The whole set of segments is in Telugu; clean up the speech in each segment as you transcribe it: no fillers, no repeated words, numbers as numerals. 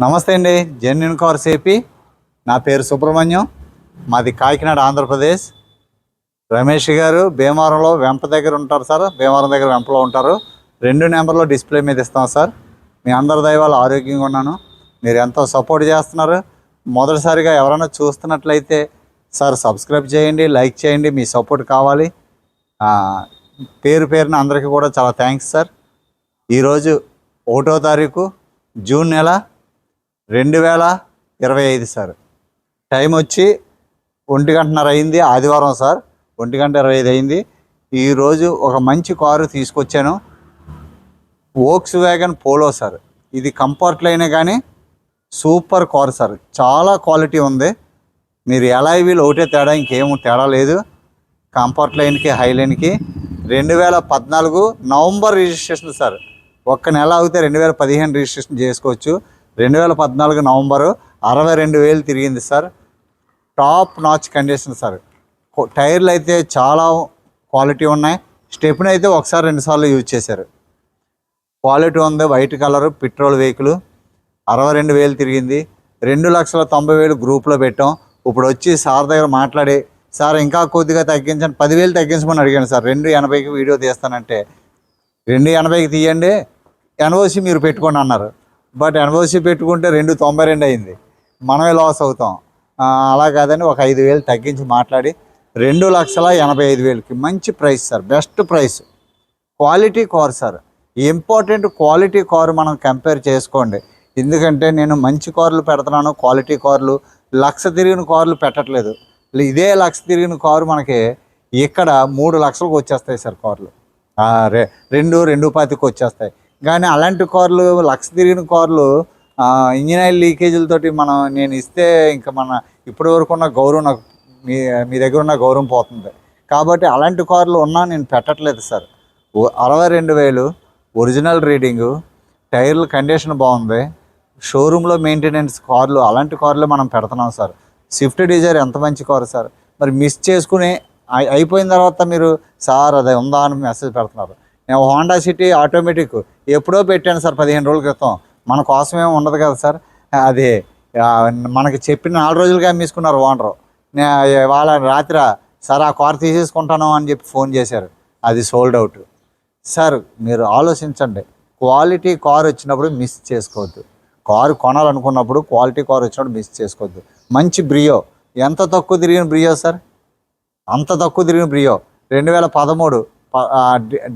నమస్తే అండి. Genuine cars AP. నా పేరు సుబ్రహ్మణ్యం. మాది కాకినాడ, ఆంధ్రప్రదేశ్. రమేష్ గారు భీమవరంలో వెంప దగ్గర ఉంటారు సార్. భీమవరం దగ్గర వెంపలో ఉంటారు. 2 నెంబర్లో డిస్ప్లే మీద ఇస్తాం సార్. మీ అందరి దయ వల్ల ఆరోగ్యంగా ఉన్నాను. మీరు ఎంతో సపోర్ట్ చేస్తున్నారు. మొదటిసారిగా ఎవరైనా చూస్తున్నట్లయితే సార్ సబ్స్క్రైబ్ చేయండి, లైక్ చేయండి. మీ సపోర్ట్ కావాలి. పేరు పేరున అందరికీ కూడా చాలా థ్యాంక్స్ సార్. ఈరోజు 1వ తారీఖు జూన్ నెల 2025 సార్. టైం వచ్చి 1:30 అయింది. ఆదివారం సార్. 1:25 అయింది. ఈరోజు ఒక మంచి కారు తీసుకొచ్చాను. Volkswagen Polo sir. ఇది కంఫర్ట్ లైనే కానీ సూపర్ కారు సార్. చాలా క్వాలిటీ ఉంది. మీరు ఎలాయ్ వీల్ ఒకటే తేడా, ఇంకేం తేడా లేదు. కంఫర్ట్ లైన్కి హై లైన్కి 2014 నవంబర్ రిజిస్ట్రేషన్ సార్. ఒక్క నెల అవుతే 2015 రిజిస్ట్రేషన్ చేసుకోవచ్చు. 2014 నవంబరు 62,000 తిరిగింది sir. Top notch condition sir. టైర్లు అయితే చాలా క్వాలిటీ ఉన్నాయి. స్టెప్ని అయితే ఒకసారి 2 సార్లు యూజ్ చేశారు. క్వాలిటీ ఉంది. White colour, petrol vehicle. 62,000 తిరిగింది. 2,90,000 గ్రూప్లో పెట్టాం. ఇప్పుడు వచ్చి సార్ దగ్గర మాట్లాడి, సార్ ఇంకా కొద్దిగా తగ్గించండి, 10,000 తగ్గించమని అడిగాను సార్. 280కి వీడియో తీస్తానంటే 280కి తీయండి, ఎన్ఓసి మీరు పెట్టుకోండి అన్నారు. బట్ ఎన్ఓసి పెట్టుకుంటే 292 అయింది. మనమే లాస్ అవుతాం. అలా కాదని ఒక 5,000 తగ్గించి మాట్లాడి 2,85,000కి మంచి price sir. Best price. Quality car sir. Important quality car మనం కంపేర్ చేసుకోండి. ఎందుకంటే నేను మంచి కార్లు పెడుతున్నాను. క్వాలిటీ కార్లు, లక్ష తిరిగిన కార్లు పెట్టట్లేదు. ఇదే లక్ష తిరిగిన కారు మనకి ఇక్కడ 3 లక్షలకు వచ్చేస్తాయి సార్ కార్లు. 2-2.25కి వచ్చేస్తాయి. కానీ అలాంటి కార్లు, లక్ష తిరిగిన కార్లు ఇంజిన్ ఆయిల్ లీకేజీలతోటి నేను ఇస్తే ఇంకా ఇప్పటి వరకు ఉన్న గౌరవం నాకు మీ దగ్గర ఉన్న గౌరవం పోతుంది. కాబట్టి అలాంటి కార్లు ఉన్నా నేను పెట్టట్లేదు సార్. 62,000 ఒరిజినల్ రీడింగు, టైర్లు కండిషన్ బాగుంది, షోరూంలో మెయింటెనెన్స్ కార్లు, అలాంటి కార్లు మనం పెడుతున్నాం సార్. స్విఫ్ట్ డిజైర్ ఎంత మంచి కారు సార్. మరి మిస్ చేసుకుని అయిపోయిన తర్వాత మీరు సార్ అది ఉందా అని మెసేజ్ పెడుతున్నారు. నేను హోండా సిటీ ఆటోమేటిక్ ఎప్పుడో పెట్టాను సార్, 15 రోజుల క్రితం. మన కోసమేమో ఉండదు కదా సార్. అది మనకి చెప్పిన 4 రోజులుగా అమ్మేసుకున్నారు ఓనరు. వాళ్ళ రాత్రి సార్ ఆ కారు తీసేసుకుంటాను అని చెప్పి ఫోన్ చేశారు. అది సోల్డ్ అవుట్. సార్ మీరు ఆలోచించండి. క్వాలిటీ కారు వచ్చినప్పుడు మిస్ చేసుకోవద్దు. కారు కొనాలనుకున్నప్పుడు క్వాలిటీ కారు వచ్చినప్పుడు మిస్ చేసుకోవద్దు. మంచి బ్రియో. ఎంత తక్కువ తిరిగిన బ్రియో సార్, అంత తక్కువ తిరిగిన బ్రియో. 2013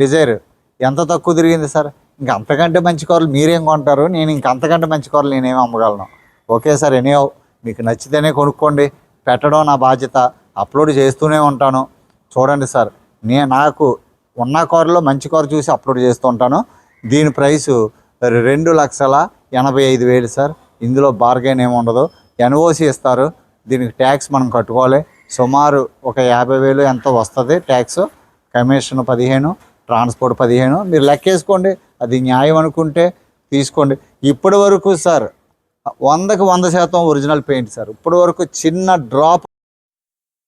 డిజైర్ ఎంత తక్కువ తిరిగింది సార్. ఇంక అంతకంటే మంచి కార్లు మీరేం కొంటారు. నేను ఇంక అంతకంటే మంచి కార్లు నేనేమి అమ్మగలను. Okay sir. ఎనీహౌ మీకు నచ్చితేనే కొనుక్కోండి. పెట్టడం నా బాధ్యత. అప్లోడ్ చేస్తూనే ఉంటాను. చూడండి సార్, నాకు ఉన్న కారులో మంచి కారు చూసి అప్లోడ్ చేస్తూ ఉంటాను. దీని ప్రైసు 2,85,000 సార్. ఇందులో బార్గెన్ ఏమి ఉండదు. ఎన్ఓసి ఇస్తారు. దీనికి ట్యాక్స్ మనం కట్టుకోవాలి. సుమారు ఒక 50,000 ఎంతో వస్తుంది ట్యాక్స్. Commission 15, transport 15. మీరు లెక్కేసుకోండి. అది న్యాయం అనుకుంటే తీసుకోండి. ఇప్పటి వరకు సార్ 100కి 100% ఒరిజినల్ పెయింట్ సార్. ఇప్పటి వరకు చిన్న డ్రాప్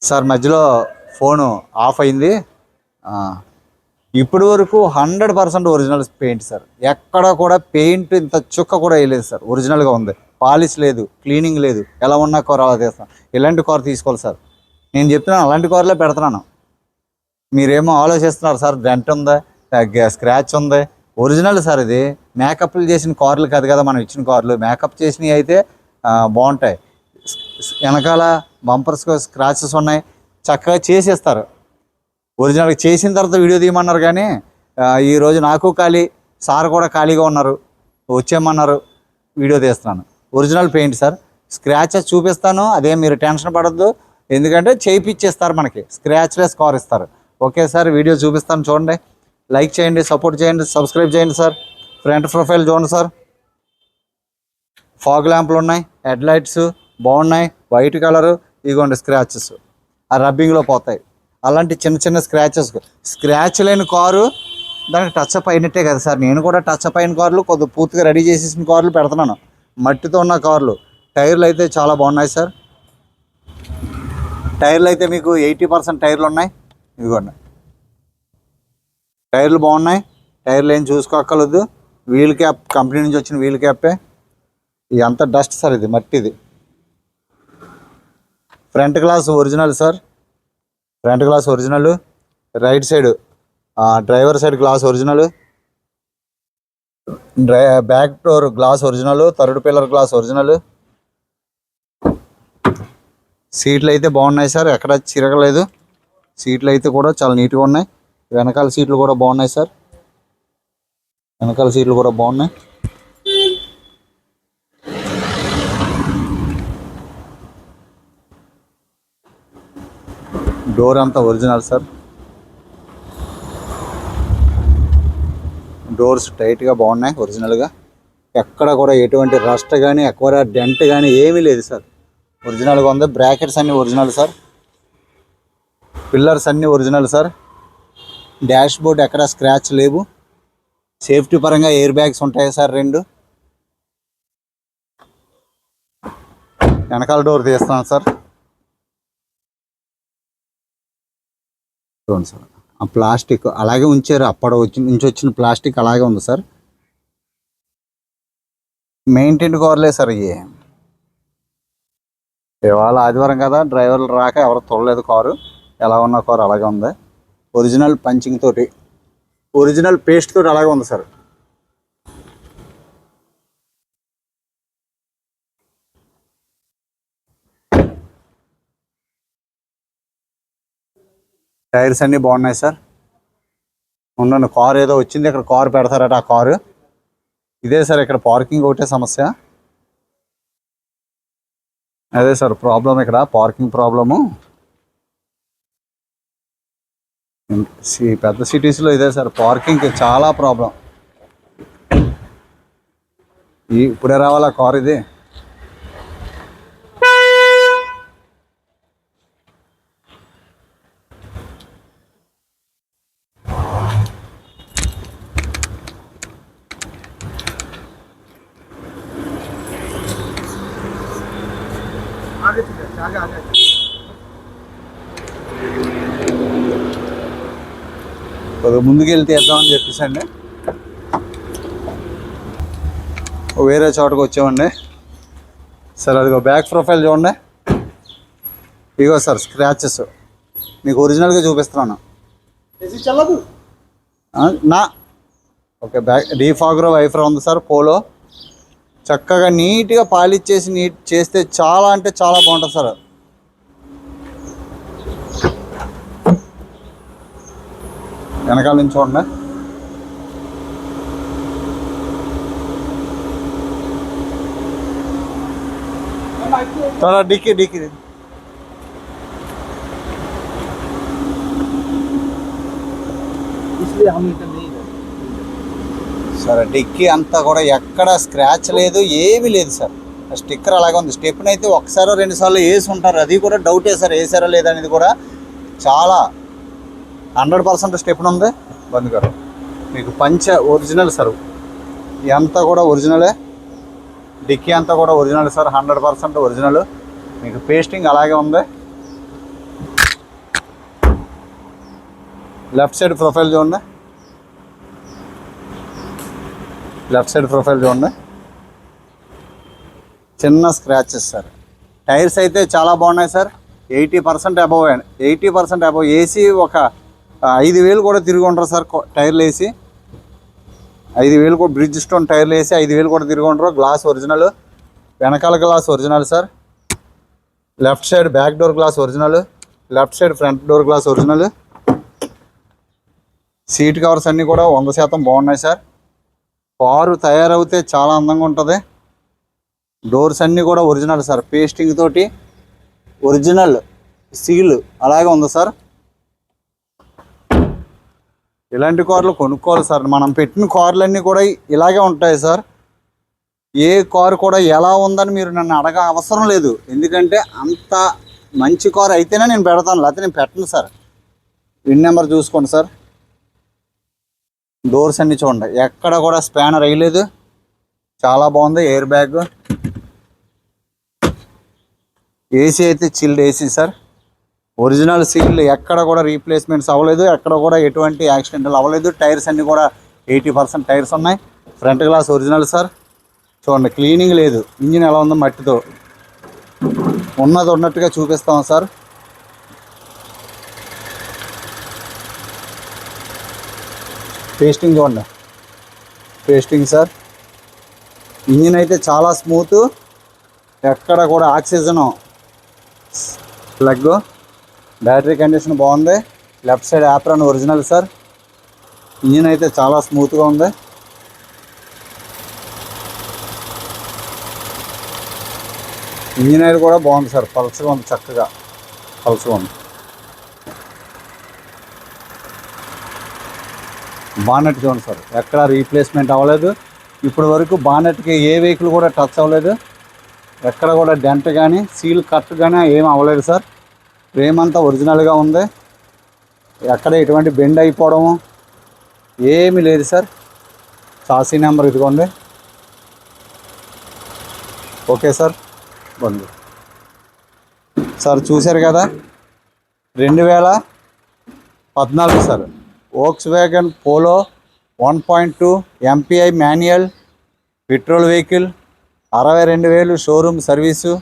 సార్, మధ్యలో ఫోను ఆఫ్ అయింది. ఇప్పటి వరకు 100% ఒరిజినల్ పెయింట్ సార్. ఎక్కడ కూడా పెయింట్ ఇంత చుక్క కూడా వేయలేదు సార్. ఒరిజినల్గా ఉంది. పాలిష్ లేదు, క్లీనింగ్ లేదు. ఎలా ఉన్న కారు అలా తీస్తాం. ఇలాంటి కారు తీసుకోవాలి సార్. నేను చెప్తున్నాను, అలాంటి కారులే పెడుతున్నాను. మీరేమో ఆలోచిస్తున్నారు సార్ డెంట్ ఉంది, స్క్రాచ్ ఉంది. Original sir. ఇది మేకప్లు చేసిన కార్లు కాదు కదా మనం ఇచ్చిన కార్లు. మేకప్ చేసినవి అయితే బాగుంటాయి. వెనకాల బంపర్స్ స్క్రాచెస్ ఉన్నాయి. చక్కగా చేసేస్తారు. ఒరిజినల్గా చేసిన తర్వాత వీడియో తీయమన్నారు. కానీ ఈరోజు నాకు ఖాళీ, సార్ కూడా ఖాళీగా ఉన్నారు, వచ్చేయమన్నారు. వీడియో తీస్తున్నాను. Original paint sir. స్క్రాచెస్ చూపిస్తాను. అదే మీరు టెన్షన్ పడద్దు. ఎందుకంటే చేయించేస్తారు మనకి. స్క్రాచ్లెస్ కార్ ఇస్తారు. Okay sir. వీడియో చూపిస్తాను చూడండి. లైక్ చేయండి, సపోర్ట్ చేయండి, సబ్స్క్రైబ్ చేయండి సార్. ఫ్రంట్ ప్రొఫైల్ చూడండి సార్. ఫాగ్ ల్యాంపులు ఉన్నాయి, హెడ్ లైట్స్ బాగున్నాయి, వైట్ కలరు. ఇదిగోండి స్క్రాచెస్ ఆ రబ్బింగ్లో పోతాయి. అలాంటి చిన్న చిన్న స్క్రాచ్ లేని కారు దానికి టచ్ అప్ అయినట్టే కదా సార్. నేను కూడా టచ్ అప్ అయిన కార్లు, కొద్దిగా పూర్తిగా రెడీ చేసేసిన కార్లు పెడుతున్నాను. మట్టితో ఉన్న కార్లు. టైర్లు అయితే చాలా బాగున్నాయి సార్. టైర్లు అయితే మీకు 80% టైర్లు ఉన్నాయి. ఇదిగోండి టైర్లు బాగున్నాయి. టైర్లు ఏం చూసుకోక్కర్లేదు. వీల్ క్యాప్ కంపెనీ నుంచి వచ్చిన వీల్ క్యాపే. ఇది అంత డస్ట్ సార్, ఇది మట్టిది. Front glass original sir, front glass original. Right side driver side glass original. Back door glass original. Third pillar glass original. సీట్లు అయితే బాగున్నాయి సార్, ఎక్కడ చిరగలేదు. సీట్లు అయితే కూడా చాలా నీట్గా ఉన్నాయి. వెనకాల సీట్లు కూడా బాగున్నాయి సార్, వెనకాల సీట్లు కూడా బాగున్నాయి. డోర్ అంతా ఒరిజినల్ సార్. డోర్స్ టైట్గా బాగున్నాయి ఒరిజినల్గా. ఎక్కడ కూడా ఎటువంటి రస్ట్ కానీ ఎక్కడ డెంట్ కానీ ఏమీ లేదు సార్, ఒరిజినల్గా ఉంది. బ్రాకెట్స్ అన్నీ ఒరిజినల్ సార్. పిల్లర్స్ అన్నీ ఒరిజినల్ సార్. డాష్ బోర్డ్ ఎక్కడ స్క్రాచ్ లేవు. సేఫ్టీ పరంగా ఎయిర్ బ్యాగ్స్ ఉంటాయి సార్ 2. వెనకాల డోర్ తీస్తాను సార్. చూడండి సార్, ఆ ప్లాస్టిక్ అలాగే ఉంచారు, అప్పటి నుంచి వచ్చిన ప్లాస్టిక్ అలాగే ఉంది సార్. మెయింటైన్ కార్లే సార్ ఇవి. ఇవాళ ఆదివారం కదా, డ్రైవర్లు రాక ఎవరు తోలలేదు కారు. ఎలా ఉన్న కారు అలాగే ఉంది. ఒరిజినల్ పంచింగ్ తోటి, ఒరిజినల్ పేస్ట్ తోటి అలాగే ఉంది సార్. టైర్స్ అన్నీ బాగున్నాయి సార్. ఉండండి, కారు ఏదో వచ్చింది, ఇక్కడ కారు పెడతారట. ఆ కారు ఇదే సార్. ఇక్కడ పార్కింగ్ ఒకటే సమస్య. అదే సార్ ప్రాబ్లం, ఇక్కడ పార్కింగ్ ప్రాబ్లము. పెద్ద సిటీస్లో ఇదే సార్, పార్కింగ్ చాలా ప్రాబ్లం. ఇప్పుడే రావాలా కారు ఇది. కొద్దిగా ముందుకు వెళ్తే వేద్దామని చెప్పేసి అండి వేరే చోటకు వచ్చామండి సార్. అదిగో బ్యాక్ ప్రొఫైల్ చూడండి, ఇగో సార్ స్క్రాచెస్. మీకు ఒరిజినల్గా చూపిస్తున్నాను నా. ఓకే, బ్యాక్ డీఫాగర్ వైఫర్ ఉంది సార్. పోలో చక్కగా నీట్గా పాలిష్ చేసి నీట్ చేస్తే చాలా అంటే చాలా బాగుంటుంది సార్. వెనకాల నుంచి చూడండి. డిక్కీ డిక్కీ సార్, డిక్కీ అంతా కూడా ఎక్కడ స్క్రాచ్ లేదు, ఏమీ లేదు సార్. స్టిక్కర్ అలాగే ఉంది. స్టెప్ని అయితే ఒకసారో 2 సార్లు వేసి ఉంటారు, అది కూడా డౌటే సార్ వేసారా లేదనేది కూడా. చాలా 100% స్టెప్ని ఉంది. బంద్ గారు మీకు పంచ ఒరిజినల్ సార్, ఇదంతా కూడా ఒరిజినలే. డిక్కీ అంతా కూడా ఒరిజినల్ సార్, 100% ఒరిజినల్. మీకు పేస్టింగ్ అలాగే ఉంది. లెఫ్ట్ సైడ్ ప్రొఫైల్ చూడండి, లెఫ్ట్ సైడ్ ప్రొఫైల్ చూడండి. చిన్న స్క్రాచెస్ సార్. టైర్స్ అయితే చాలా బాగున్నాయి సార్. 80% above, 80% above. ఏసీ ఒక 5,000 కూడా తిరిగి ఉంటారు సార్ టైర్లు వేసి. 5,000 కూడా బ్రిడ్జ్ స్టోన్ టైర్లు వేసి 5,000 కూడా తిరిగి ఉంటారు. గ్లాస్ ఒరిజినల్, వెనకాల glass original sir. Left side back door glass original, left side front door glass original. Seat covers అన్నీ కూడా 100% బాగున్నాయి సార్. కారు తయారవుతే చాలా అందంగా ఉంటుంది. డోర్స్ అన్నీ కూడా ఒరిజినల్ సార్, పేస్టింగ్ తోటి ఒరిజినల్ సీల్ అలాగే ఉంది సార్. ఇలాంటి కార్లు కొనుక్కోవాలి సార్. మనం పెట్టిన కార్లన్నీ కూడా ఇలాగే ఉంటాయి సార్. ఏ కారు కూడా ఎలా ఉందని మీరు నన్ను అడగ అవసరం లేదు, ఎందుకంటే అంత మంచి కారు అయితేనే నేను పెడతాను, లేకపోతే నేను పెట్టను సార్. విన్ నెంబర్ చూసుకోండి సార్. డోర్స్ అన్నీ చూడండి, ఎక్కడ కూడా స్పానర్ వేయలేదు, చాలా బాగుంది. ఎయిర్ బ్యాగ్, ఏసీ అయితే chilled AC sir. Original seal ఎక్కడ కూడా రీప్లేస్మెంట్స్ అవ్వలేదు, ఎక్కడ కూడా ఎటువంటి యాక్సిడెంట్లు అవ్వలేదు. టైర్స్ అన్నీ కూడా 80% టైర్స్ ఉన్నాయి. Front glass original sir. చూడండి, క్లీనింగ్ లేదు. ఇంజిన్ ఎలా ఉందో మట్టితో ఉన్నది ఉన్నట్టుగా చూపిస్తాం సార్. పేస్టింగ్ చూడండి, పేస్టింగ్ సార్. ఇంజిన్ అయితే చాలా స్మూత్, ఎక్కడ కూడా ఆక్సిజన్ ప్లగ్. బ్యాటరీ కండిషన్ బాగుంది. Left side apron original sir. Engine అయితే చాలా స్మూత్గా ఉంది. ఇంజిన్ ఆయిల్ కూడా బాగుంది సార్, పల్స్గా ఉంది, చక్కగా పల్స్గా ఉంది. బానెట్ చూడండి సార్, ఎక్కడ రీప్లేస్మెంట్ అవ్వలేదు. ఇప్పటి వరకు బానెట్కి ఏ వెహికల్ కూడా టచ్ అవ్వలేదు. ఎక్కడ కూడా డెంట్ కానీ సీల్ కట్ కానీ ఏం అవ్వలేదు సార్. ఫ్రేమ్ అంతా ఒరిజినల్గా ఉంది. ఎక్కడ ఎటువంటి బెండ్ అయిపోవడము ఏమీ లేదు సార్. చాసీ నెంబర్ ఇదిగోండి. ఓకే సార్, బండి సార్ చూశారు కదా, 2014 sir Volkswagen Polo 1.2 MPI manual petrol vehicle, 62,000 showroom service,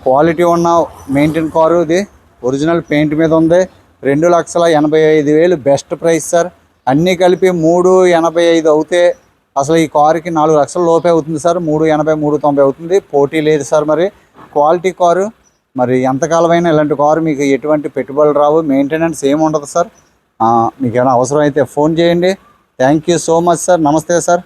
quality ఉన్న మెయింటైన్ కారు. ఇది ఒరిజినల్ పెయింట్ మీద ఉంది. 2,85,000 బెస్ట్ ప్రైస్ సార్. అన్నీ కలిపి 385 అవుతే అసలు ఈ కారుకి 4 లక్షల లోపే అవుతుంది సార్. 380, 390 అవుతుంది. పోటీ లేదు సార్. మరి క్వాలిటీ కారు, మరి ఎంతకాలమైనా ఇలాంటి కారు మీకు ఎటువంటి పెట్టుబడులు రావు, మెయింటెనెన్స్ ఏమి ఉండదు సార్. మీకు ఏమైనా అవసరం అయితే ఫోన్ చేయండి. Thank you so much sir. నమస్తే సార్.